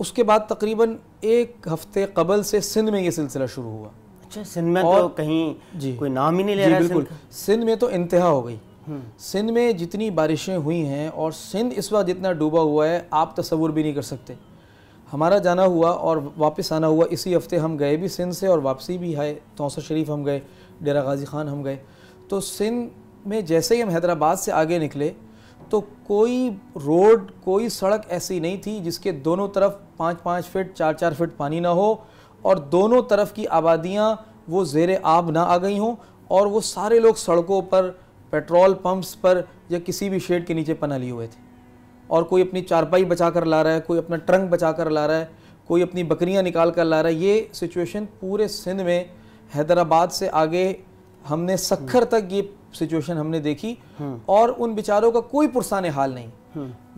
اس کے بعد تقریباً 1 ہفتے قبل سے سندھ میں یہ سلسلہ شروع ہوا. اچھا سندھ میں تو کہیں کوئی نام ہی نہیں لے رہا ہے. بالکل سندھ میں تو انتہا ہو گئی. سندھ میں جتنی بارشیں ہوئی ہیں اور سندھ اس وقت جتنا ڈوبا ہوا ہے آپ تصور بھی نہیں کر سکتے. ہمارا جانا ہوا اور واپس آنا ہوا اسی ہفتے. ہم گئے بھی سندھ سے اور واپسی بھی ہے. توسہ شریف ہم گئے, ڈیرہ غازی خان ہم گئے. تو سندھ میں جیسے ہی ہم حیدرآباد سے آگے نکلے تو کوئی روڈ, کوئی سڑک ایسی نہیں تھی جس کے دونوں طرف 5-5 فٹ 4-4 فٹ پانی نہ ہو اور دونوں طرف کی آبادیاں وہ زیر آب نہ آ گئی ہوں اور وہ سارے لوگ سڑکوں پر, پیٹرول پمپس پر یا کسی بھی شیڈ کے نیچے پناہ لیے ہوئے تھے. اور کوئی اپنی چارپائی بچا کر لا رہا ہے, کوئی اپنا ٹرنک بچا کر لا رہا ہے, کوئی اپنی بکریاں نکال کر لا رہا ہے. یہ سچویشن پورے سندھ میں, حیدرآباد سے آگے ہم نے سکھر تک یہ سچویشن ہم نے دیکھی اور ان بیچاروں کا کوئی پرسان حال نہیں.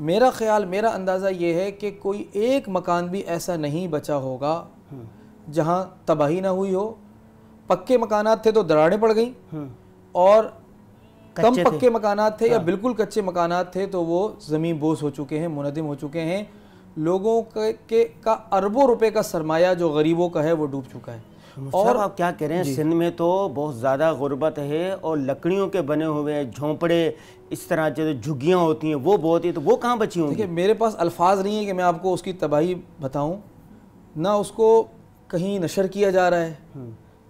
میرا خیال, میرا اندازہ یہ ہے کہ کوئی ایک مکان بھی ایسا نہیں بچا ہوگا جہاں تباہی نہ ہوئی ہو. پکے مکانات تھے تو دراڑیں پڑ گئیں اور کم پکے مکانات تھے یا بالکل کچے مکانات تھے تو وہ زمین بوس ہو چکے ہیں, منہدم ہو چکے ہیں. لوگوں کا اربوں روپے کا سرمایہ جو غریبوں کا ہے وہ ڈوب چکا ہے. اور آپ کیا کہہ رہے ہیں, سندھ میں تو بہت زیادہ غربت ہے اور لکڑیوں کے بنے ہوئے جھونپڑے, اس طرح جو جھگیاں ہوتی ہیں وہ بہت ہی, تو وہ کہاں بچی ہوں گی؟ دیکھیں میرے پاس الفاظ نہیں ہے کہ میں آپ کو اس کی تباہی بتاؤں. نہ اس کو کہیں نشر کیا جا رہا ہے,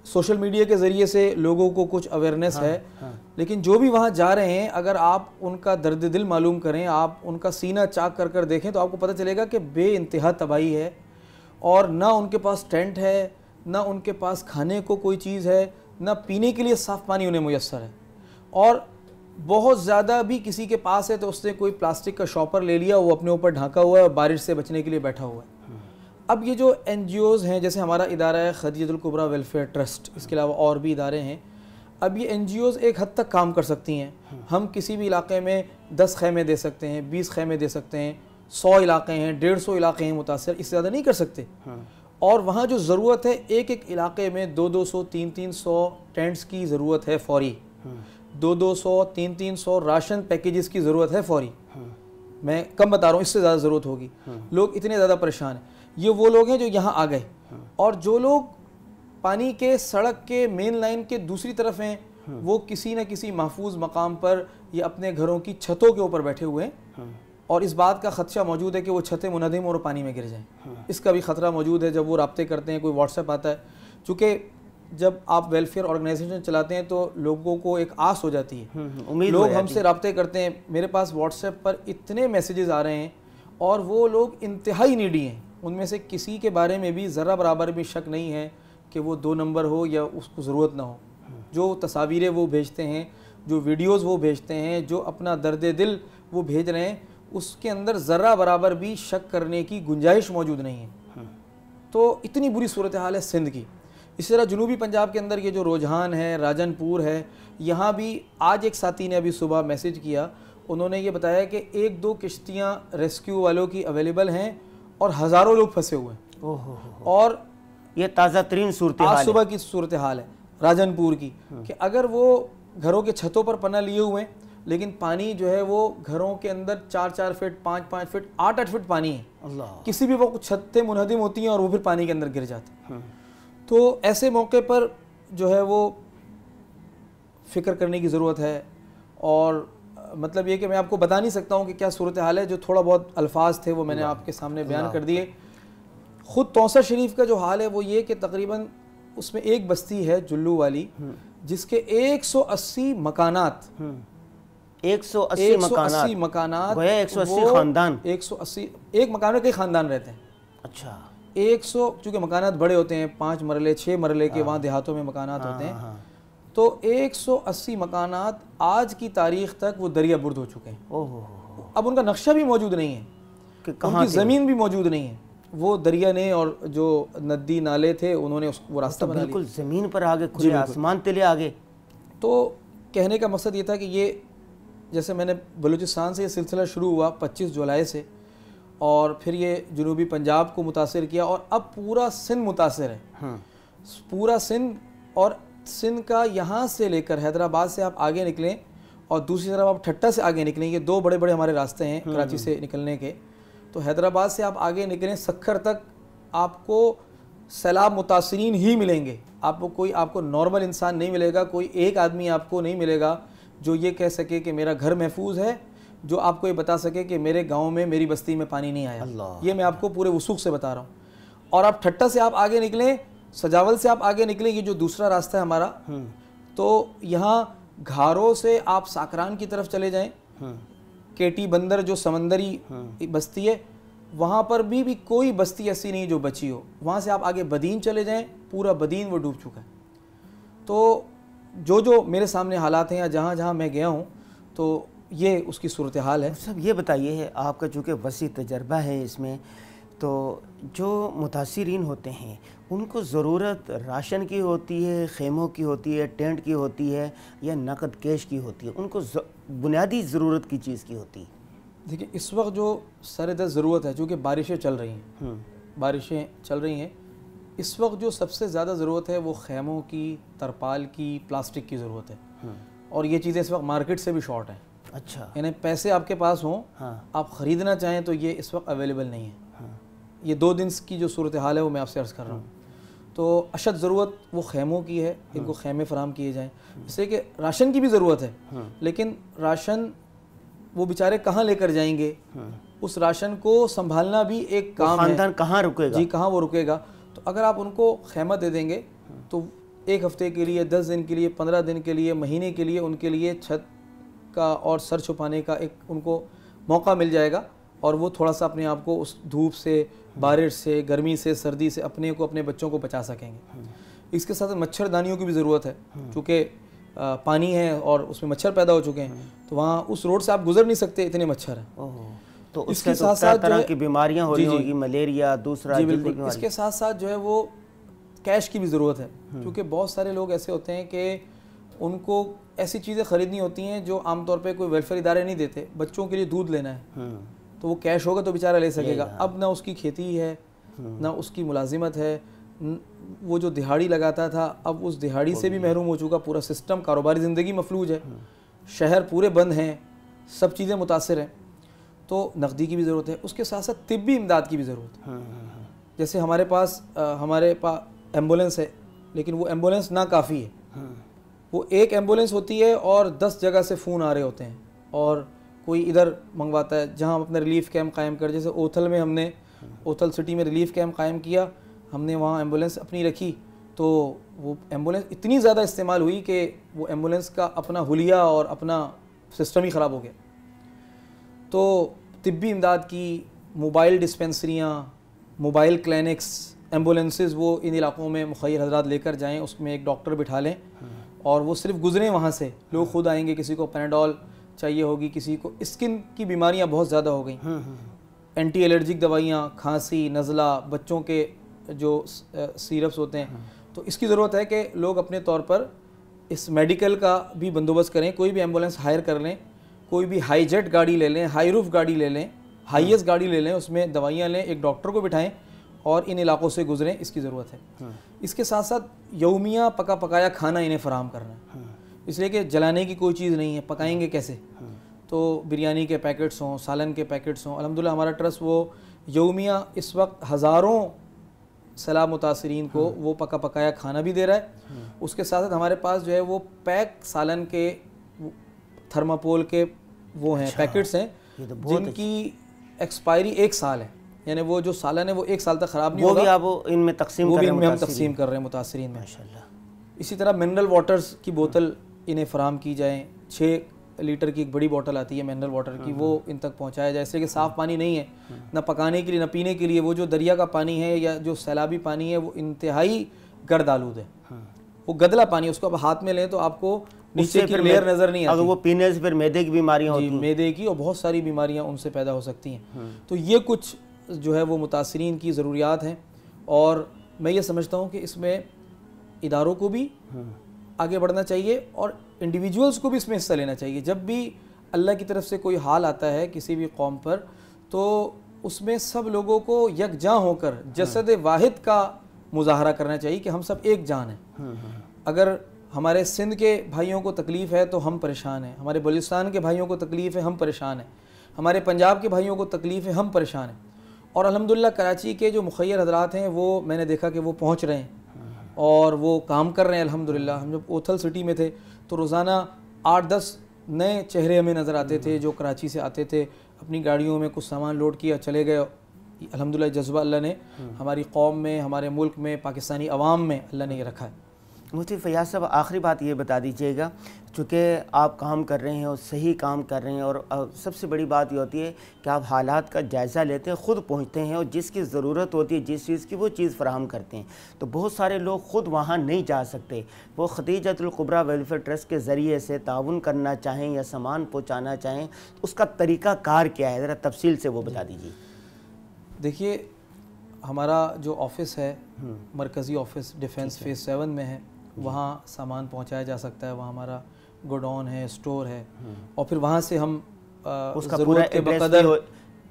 سوشل میڈیا کے ذریعے سے لوگوں کو کچھ اویئرنیس ہے, لیکن جو بھی وہاں جا رہے ہیں اگر آپ ان کا درد دل معلوم کریں, آپ ان کا سینہ چاک کر کر دیکھیں تو آپ کو پتہ چلے گا کہ بے انتہا تباہی ہے. اور نہ ان کے پاس ٹینٹ ہے, نہ ان کے پاس کھانے کو کوئی چیز ہے, نہ پینے کے لیے صاف پانی انہیں میسر ہے. اور بہت زیادہ بھی کسی کے پاس ہے تو اس نے کوئی پلاسٹک کا شاپر لے لیا, وہ اپنے اوپر ڈھانکا ہوا ہے اور بارش سے بچنے کے لیے بیٹھا ہوا ہے. اب یہ جو این جی اوز ہیں, جیسے ہمارا ادارہ ہے خدیجہ الکبریٰ ویلفیئر ٹرسٹ, اس کے علاوہ اور بھی ادارے ہیں, اب یہ این جی اوز ایک حد تک کام کر سکتی ہیں. ہم کسی بھی علاقے میں 10 خیمے دے سکتے ہیں, 20 خیمے دے سکتے ہیں, 100 علاقے ہیں, 150 علاقے ہیں متاثر, اس سے زیادہ نہیں کر سکتے. اور وہاں جو ضرورت ہے ایک ایک علاقے میں 200 300 ٹینٹس کی ضرورت ہے فوری, 200 300 راشن پیکیجز کی ضرورت ہے فوری. میں کم بتا رہا ہوں, اس سے زیادہ ضرورت ہوگی. لوگ اتنے زیادہ پریشان ہیں. یہ وہ لوگ ہیں جو یہاں آ گئے, اور جو لوگ پانی کے سڑک کے مین لائن کے دوسری طرف ہیں وہ کسی نہ کسی محفوظ مقام پر یا اپنے گھروں کی چھتوں کے اوپر بیٹھے ہوئے ہیں, اور اس بات کا خدشہ موجود ہے کہ وہ چھتیں منہدم اور پانی میں گر جائیں. اس کا بھی خطرہ موجود ہے. جب وہ رابطے کرتے ہیں, کوئی واٹس ایپ آتا ہے, چونکہ جب آپ ویلفیئر آرگنائزیشن چلاتے ہیں تو لوگوں کو ایک آس ہو جاتی ہے, لوگ ہم سے رابطے کرتے ہیں. میرے پاس واٹس ایپ پر اتنے میسیجز آ رہے ہیں اور وہ لوگ انتہائی نیڈی ہیں. ان میں سے کسی کے بارے میں بھی ذرا برابر بھی شک نہیں ہے کہ وہ 2 نمبر ہو یا اس کو ضرورت نہ ہو. جو تصاویریں وہ بھیجتے ہیں, جو ویڈیوز وہ بھیجتے ہیں, جو اپنا درد دل وہ بھیج رہے ہیں, اس کے اندر ذرا برابر بھی شک کرنے کی گنجائش موجود نہیں ہے. تو اتنی بری صورتحال ہے سندھ کی. اسی طرح جنوبی پنجاب کے اندر یہ جو رجحان ہے, راجن پور ہے, یہاں بھی آج ایک ساتھی نے ابھی صبح میسیج کیا, انہوں نے یہ بتایا کہ 1-2 کشتیاں ریسکیو والوں کی اویلیبل ہیں اور ہزاروں لوگ پھنسے ہوئے ہیں. اور یہ تازہ ترین صورتحال آج صبح کی صورتحال ہے راجن پور کی, کہ اگر وہ گھروں کے چھتوں پر پناہ لیے ہوئے ہیں لیکن پانی جو ہے وہ گھروں کے اندر 4-4 فٹ 5-5 فٹ 8-8 فٹ پانی ہے, کسی بھی وقت چھتیں منہدم ہوتی ہیں اور وہ پھر پانی کے اندر گر جاتے ہیں. تو ایسے موقع پر جو ہے وہ فکر کرنے کی ضرورت ہے. اور مطلب یہ کہ میں آپ کو بتا نہیں سکتا ہوں کہ کیا صورتحال ہے, جو تھوڑا بہت الفاظ تھے وہ میں نے آپ کے سامنے بیان کر دیے. خود توسہ شریف کا جو حال ہے وہ یہ کہ تقریباً اس میں ایک بستی ہے جلو والی جس کے 180 مکانات 180 مکانات گویا 180 خاندان 180 ایک مکان میں کئی خاندان رہتے ہیں. اچھا 100 چونکہ مکانات بڑے ہوتے ہیں, 5 مرلے 6 مرلے کے وہاں دیہاتوں میں مکانات ہوتے ہیں, تو 180 مکانات آج کی تاریخ تک وہ دریا برد ہو چکے ہیں. اب ان کا نقشہ بھی موجود نہیں ہے, ان کی زمین بھی موجود نہیں ہے. وہ دریا نے اور جو ندی نالے تھے انہوں نے وہ راستہ بنا لیا, بالکل زمین پر آگے, کھلے آسمان تلے آگے. تو کہنے کا مقصد یہ تھا کہ یہ جیسے میں نے بلوچستان سے یہ سلسلہ شروع ہوا 25 جولائی سے, اور پھر یہ جنوبی پنجاب کو متاثر کیا, اور اب پورا سندھ متاثر ہے. پورا سندھ, اور سندھ کا یہاں سے لے کر حیدرآباد سے آپ آگے نکلیں اور دوسری طرف آپ ٹھٹا سے آگے نکلیں, یہ 2 بڑے بڑے ہمارے راستے ہیں کراچی سے نکلنے کے, تو تو حیدرآباد سے آپ آگے نکلیں سکھر تک آپ کو سیلاب متاثرین ہی ملیں گے. آپ کو نارمل انسان نہیں ملے گا, کوئی ایک آدمی آپ کو نہیں ملے گا جو یہ کہہ سکے کہ میرا گھر محفوظ ہے, جو آپ کو یہ بتا سکے کہ میرے گاؤں میں میری بستی میں پانی نہیں آیا. یہ میں آپ کو پورے وثوق سے بتا رہا ہوں. اور آپ ٹھٹا سے آپ آگے نکلیں, سجاول سے آپ آگے نکلیں, یہ جو دوسرا راستہ ہے ہمارا, تو یہاں گھاروں سے آپ ساکران کی طرف چلے جائیں, کیٹی بندر جو سمندری بستی ہے, وہاں پر بھی کوئی بستی ایسی نہیں جو بچی ہو. وہاں سے آپ آگے بدین چلے جائیں, پورا بدین وہ ڈوب چکا ہے. تو جو میرے سامنے حالات ہیں یا جہاں جہاں میں گیا ہوں تو یہ اس کی صورتحال ہے. صاحب یہ بتائیے, آپ کا چونکہ وسیع تجربہ ہے اس میں, تو جو متاثرین ہوتے ہیں ان کو ضرورت راشن کی ہوتی ہے, خیموں کی ہوتی ہے, ٹینٹ کی ہوتی ہے, یا نقد کیش کی ہوتی ہے؟ ان کو بنیادی ضرورت کی چیز کی ہوتی ہے؟ دیکھیں اس وقت جو سر دست ضرورت ہے, چونکہ بارشیں چل رہی ہیں, اس وقت جو سب سے زیادہ ضرورت ہے وہ خیموں کی, ترپال کی, پلاسٹک کی ضرورت ہے. اور یہ چیزیں اس وقت مارکیٹ سے بھی شارٹ ہیں. اچھا, یعنی پیسے آپ کے پاس ہوں, آپ خریدنا چاہیں تو یہ اس وقت اویلیبل نہیں ہے. یہ 2 دن کی جو صورتحال ہے وہ میں آپ سے عرض کر رہا ہوں. تو اشد ضرورت وہ خیموں کی ہے, ان کو خیمے فراہم کیے جائیں. اس لیے کہ راشن کی بھی ضرورت ہے, لیکن راشن وہ بیچارے کہاں لے کر جائیں گے؟ اس راشن کو سنبھالنا بھی ایک کام ہے. خاندان کہاں رکے گا؟ جی, کہاں وہ رکے گا؟ تو اگر آپ ان کو خیمہ دے دیں گے تو 1 ہفتے کے لیے, 10 دن کے لیے, 15 دن کے لیے, مہینے کے لیے ان کے لیے چھت کا اور سر چھپانے کا ایک ان کو موقع مل جائے گا, اور وہ تھوڑا سا اپنے آپ کو اس دھوپ سے, بارش سے, گرمی سے, سردی سے اپنے کو, اپنے بچوں کو بچا سکیں گے. اس کے ساتھ مچھردانیوں کی بھی ضرورت ہے, چونکہ پانی ہے اور اس میں مچھر پیدا ہو چکے ہیں, تو وہاں اس روڈ سے آپ گزر نہیں سکتے, اتنے مچھر ہیں. تو اس کے ساتھ ساتھ طرح کی بیماریاں ہو رہی ہوگی, ملیریا, دوسرا جلدی بیماری. اس کے ساتھ ساتھ جو ہے وہ کیش کی بھی ضرورت ہے, کیونکہ بہت سارے لوگ ایسے ہوتے ہیں کہ ان کو ایسی چیزیں خریدنی ہوتی ہیں جو عام طور پہ کوئی ویلفیئر ادارے نہیں دیتے. بچوں کے لیے دودھ لینا ہے تو وہ کیش ہوگا تو بیچارہ لے سکے گا. اب نہ اس کی کھیتی ہے, نہ اس کی ملازمت ہے, وہ جو دہاڑی لگاتا تھا اب اس دہاڑی سے بھی محروم ہو چکا. پورا سسٹم, کاروباری زندگی مفلوج ہے, شہر پورے بند ہیں, سب چیزیں متاثر ہیں. تو نقدی کی بھی ضرورت ہے. اس کے ساتھ ساتھ طبی امداد کی بھی ضرورت ہے. جیسے ہمارے پاس ایمبولینس ہے, لیکن وہ ایمبولینس ناکافی ہے. وہ ایک ایمبولینس ہوتی ہے اور 10 جگہ سے فون آ رہے ہوتے ہیں, اور کوئی ادھر منگواتا ہے. جہاں ہم اپنا ریلیف کیمپ قائم کر, جیسے اوتھل میں ہم نے اوتھل سٹی میں ریلیف کیمپ قائم کیا, ہم نے وہاں ایمبولینس اپنی رکھی, تو وہ ایمبولینس اتنی زیادہ استعمال ہوئی کہ وہ ایمبولینس کا اپنا حلیہ اور اپنا سسٹم ہی خراب ہو گیا. تو طبی امداد کی موبائل ڈسپینسریاں, موبائل کلینکس, ایمبولینسز وہ ان علاقوں میں مخیر حضرات لے کر جائیں, اس میں ایک ڈاکٹر بٹھا لیں اور وہ صرف گزریں وہاں سے. لوگ خود آئیں گے, کسی کو پیناڈول چاہیے ہوگی, کسی کو اسکن کی بیماریاں بہت زیادہ ہو گئیں, اینٹی الرجک دوائیاں, کھانسی, نزلہ, بچوں کے جو سیرپس ہوتے ہیں. تو اس کی ضرورت ہے کہ لوگ اپنے طور پر اس میڈیکل کا بھی بندوبست کریں. کوئی بھی ایمبولینس ہائر کر لیں, کوئی بھی ہائی جیٹ گاڑی لے لیں, ہائی روف گاڑی لے لیں, ہائیسٹ گاڑی لے لیں, اس میں دوائیاں لیں, ایک ڈاکٹر کو بٹھائیں اور ان علاقوں سے گزریں. اس کی ضرورت ہے. اس کے ساتھ ساتھ یومیہ پکا پکایا کھانا انہیں فراہم کرنا ہے, اس لیے کہ جلانے کی کوئی چیز نہیں ہے, پکائیں گے کیسے؟ تو بریانی کے پیکٹس ہوں, سالن کے پیکٹس ہوں. الحمدللہ ہمارا ٹرسٹ وہ یومیہ اس وقت ہزاروں سیلاب متاثرین کو وہ پکا پکایا کھانا بھی دے رہا ہے. اس کے ساتھ ساتھ ہمارے پاس جو ہے وہ پیک سالن کے تھرماپول کے وہ ہیں, پیکٹس ہیں, جن کی ایکسپائری 1 سال ہے. یعنی وہ جو سالن ہے وہ 1 سال تک خراب نہیں ہوگا. وہ بھی آپ ان میں تقسیم کر رہے ہیں؟ وہ بھی ہم تقسیم کر رہے ہیں متاثرین میں. ماشاءاللہ. اسی طرح منرل واٹرز کی بوتل انہیں فراہم کی جائیں. 6 لیٹر کی ایک بڑی بوٹل آتی ہے منرل واٹر کی, وہ ان تک پہنچایا جائے. جیسے کہ صاف پانی نہیں ہے نہ پکانے کے لیے نہ پینے کے لیے. وہ جو دریا کا پانی ہے یا جو سیلابی پانی ہے وہ انتہائی گرد آلود ہے, وہ گدلا پانی. اس کو آپ ہاتھ میں لیں تو آپ کو نیچے کی لیئر نظر نہیں آتی. اگر وہ پینے سے پھر معدے کی بیماریاں ہوتی ہیں, معدے کی اور بہت ساری بیماریاں ان سے پیدا ہو سکتی ہیں. تو یہ کچھ جو ہے وہ متاثرین کی ضروریات ہیں, اور میں یہ سمجھتا ہوں کہ اس میں اداروں کو بھی آگے بڑھنا چاہیے اور انڈیویجولز کو بھی اس میں حصہ لینا چاہیے. جب بھی اللہ کی طرف سے کوئی حال آتا ہے کسی بھی قوم پر, تو اس میں سب لوگوں کو یکجاں ہو کر جسد واحد کا مظاہرہ کرنا چاہیے کہ ہم سب ایک جان ہیں. اگر ہمارے سندھ کے بھائیوں کو تکلیف ہے تو ہم پریشان ہیں, ہمارے بلوچستان کے بھائیوں کو تکلیف ہے ہم پریشان ہیں, ہمارے پنجاب کے بھائیوں کو تکلیف ہے ہم پریشان ہیں. اور الحمدللہ کراچی کے جو مخیر حضرات ہیں وہ میں نے دیکھا کہ وہ پہنچ رہے ہیں اور وہ کام کر رہے ہیں الحمدللہ. ہم جب اوتھل سٹی میں تھے تو روزانہ 8-10 نئے چہرے ہمیں نظر آتے تھے جو کراچی سے آتے تھے, اپنی گاڑیوں میں کچھ سامان لوڈ کیا چلے گئے. الحمدللہ جذبہ اللہ نے ہماری قوم میں, ہمارے ملک میں, پاکستانی عوام میں اللہ نے یہ رکھا ہے. مفتی فیاض صاحب آخری بات یہ بتا دیجیے گا, چونکہ آپ کام کر رہے ہیں اور صحیح کام کر رہے ہیں, اور سب سے بڑی بات یہ ہوتی ہے کہ آپ حالات کا جائزہ لیتے ہیں, خود پہنچتے ہیں اور جس کی ضرورت ہوتی ہے جس چیز کی وہ چیز فراہم کرتے ہیں. تو بہت سارے لوگ خود وہاں نہیں جا سکتے, وہ خدیجۃ الکبریٰ ویلفیئر ٹرسٹ کے ذریعے سے تعاون کرنا چاہیں یا سامان پہنچانا چاہیں, اس کا طریقہ کار کیا ہے, ذرا تفصیل سے وہ بتا دیجیے. دیکھیے ہمارا جو آفس ہے, مرکزی آفس ڈیفنس فیز 7 میں ہے, وہاں سامان پہنچایا جا سکتا ہے. وہاں ہمارا گوڈاؤن ہے, اسٹور ہے, اور پھر وہاں سے ہم اس کا پورا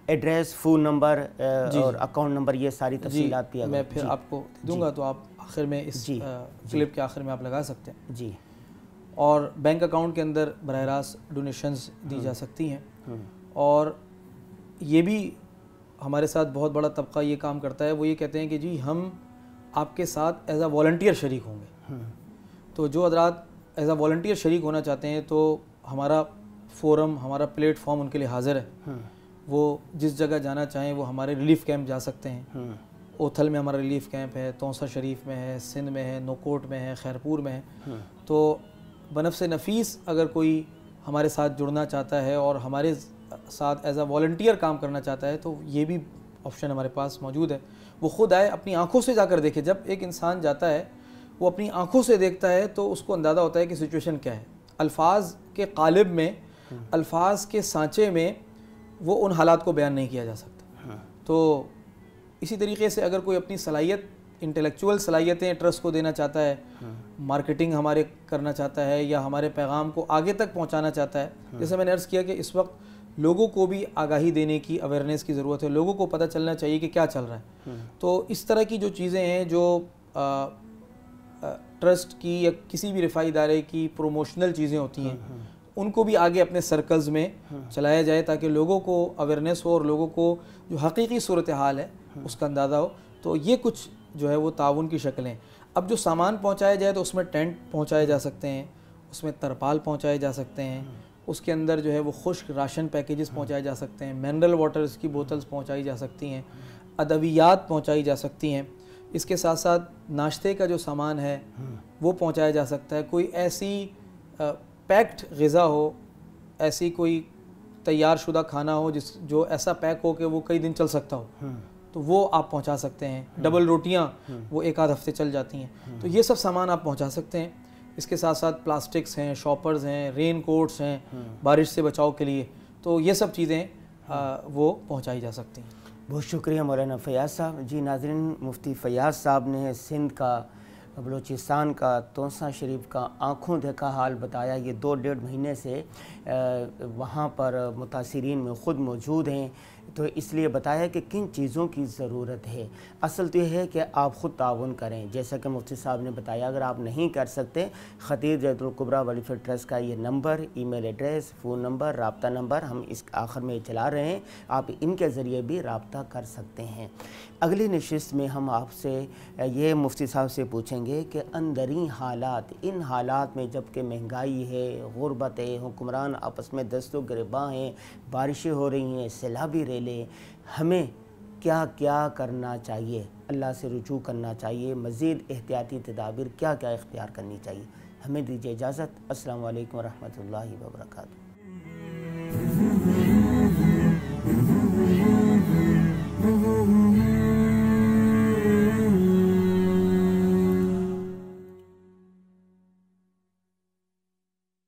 ایڈریس, فون نمبر اور اکاؤنٹ نمبر, یہ ساری تفصیلات بھی میں پھر آپ کو دوں گا, تو آپ آخر میں اس کلپ کے آخر میں آپ لگا سکتے ہیں. جی. اور بینک اکاؤنٹ کے اندر براہ راست ڈونیشنز دی جا سکتی ہیں. اور یہ بھی ہمارے ساتھ بہت بڑا طبقہ یہ کام کرتا ہے, وہ یہ کہتے ہیں کہ جی ہم آپ کے ساتھ ایز اے والنٹیئر شریک ہوں گے. تو جو حضرات ایز اے والنٹیئر شریک ہونا چاہتے ہیں تو ہمارا فورم, ہمارا پلیٹ فارم ان کے لیے حاضر ہے. وہ جس جگہ جانا چاہیں وہ ہمارے ریلیف کیمپ جا سکتے ہیں. اوتھل میں ہمارا ریلیف کیمپ ہے, توسا شریف میں ہے, سندھ میں ہے, نوکوٹ میں ہے, خیرپور میں ہے. تو بنفس نفیس اگر کوئی ہمارے ساتھ جڑنا چاہتا ہے اور ہمارے ساتھ ایز اے والنٹیئر کام کرنا چاہتا ہے تو یہ بھی آپشن ہمارے پاس موجود ہے. وہ خود آئے, اپنی آنکھوں سے جا کر دیکھے. جب ایک انسان جاتا ہے وہ اپنی آنکھوں سے دیکھتا ہے تو اس کو اندازہ ہوتا ہے کہ سچویشن کیا ہے. الفاظ کے قالب میں, الفاظ کے سانچے میں وہ ان حالات کو بیان نہیں کیا جا سکتا. تو اسی طریقے سے اگر کوئی اپنی صلاحیت, انٹلیکچوئل صلاحیتیں ٹرسٹ کو دینا چاہتا ہے, مارکیٹنگ ہمارے کرنا چاہتا ہے, یا ہمارے پیغام کو آگے تک پہنچانا چاہتا ہے, جیسے میں نے عرض کیا کہ اس وقت لوگوں کو بھی آگاہی دینے کی, اویئرنیس کی ضرورت ہے. لوگوں کو پتہ چلنا چاہیے کہ کیا چل رہا ہے. تو اس طرح کی جو چیزیں ہیں جو ٹرسٹ کی یا کسی بھی رفاہی ادارے کی پروموشنل چیزیں ہوتی ہیں, ان کو بھی آگے اپنے سرکلز میں چلایا جائے تاکہ لوگوں کو اویئرنیس ہو اور لوگوں کو جو حقیقی صورتحال ہے اس کا اندازہ ہو. تو یہ کچھ جو ہے وہ تعاون کی شکلیں. اب جو سامان پہنچایا جائے تو اس میں ٹینٹ پہنچائے جا سکتے ہیں, اس میں ترپال پہنچائے جا سکتے ہیں, اس کے اندر جو ہے وہ خشک راشن پیکیجز پہنچائے جا سکتے ہیں, منرل واٹرز کی بوتلز پہنچائی جا سکتی ہیں, ادویات پہنچائی جا سکتی ہیں. اس کے ساتھ ساتھ ناشتے کا جو سامان ہے وہ پہنچایا جا سکتا ہے. کوئی ایسی پیکڈ غذا ہو, ایسی کوئی تیار شدہ کھانا ہو جو ایسا پیک ہو کہ وہ کئی دن چل سکتا ہو, تو وہ آپ پہنچا سکتے ہیں. ڈبل روٹیاں وہ 1-8 ہفتے چل جاتی ہیں. تو یہ سب سامان آپ پہنچا سکتے ہیں. اس کے ساتھ ساتھ پلاسٹکس ہیں, شاپرز ہیں, رین کوٹس ہیں بارش سے بچاؤ کے لیے. تو یہ سب چیزیں وہ پہنچائی جا سکتی ہیں. بہت شکریہ مولانا فیاض صاحب. جی ناظرین, مفتی فیاض صاحب نے سندھ کا, بلوچستان کا, توسا شریف کا آنکھوں دیکھا حال بتایا. یہ 2-1.5 مہینے سے وہاں پر متاثرین میں خود موجود ہیں, تو اس لیے بتایا کہ کن چیزوں کی ضرورت ہے. اصل تو یہ ہے کہ آپ خود تعاون کریں. جیسا کہ مفتی صاحب نے بتایا, اگر آپ نہیں کر سکتے, خدیجۃ الکبریٰ ویلفیئر ٹرسٹ کا یہ نمبر, ای میل ایڈریس, فون نمبر, رابطہ نمبر ہم اس آخر میں چلا رہے ہیں, آپ ان کے ذریعے بھی رابطہ کر سکتے ہیں. اگلی نشست میں ہم آپ سے یہ مفتی صاحب سے پوچھیں گے کہ اندرین حالات, ان حالات میں جب کہ مہنگائی ہے, غربت ہے, حکمران آپس میں دست و گریباں ہیں, بارشیں ہو رہی ہیں, سیلابی ریلیں, ہمیں کیا کیا کرنا چاہیے؟ اللہ سے رجوع کرنا چاہیے, مزید احتیاطی تدابیر کیا کیا اختیار کرنی چاہیے؟ ہمیں دیجیے اجازت. السلام علیکم ورحمۃ اللہ وبرکاتہ.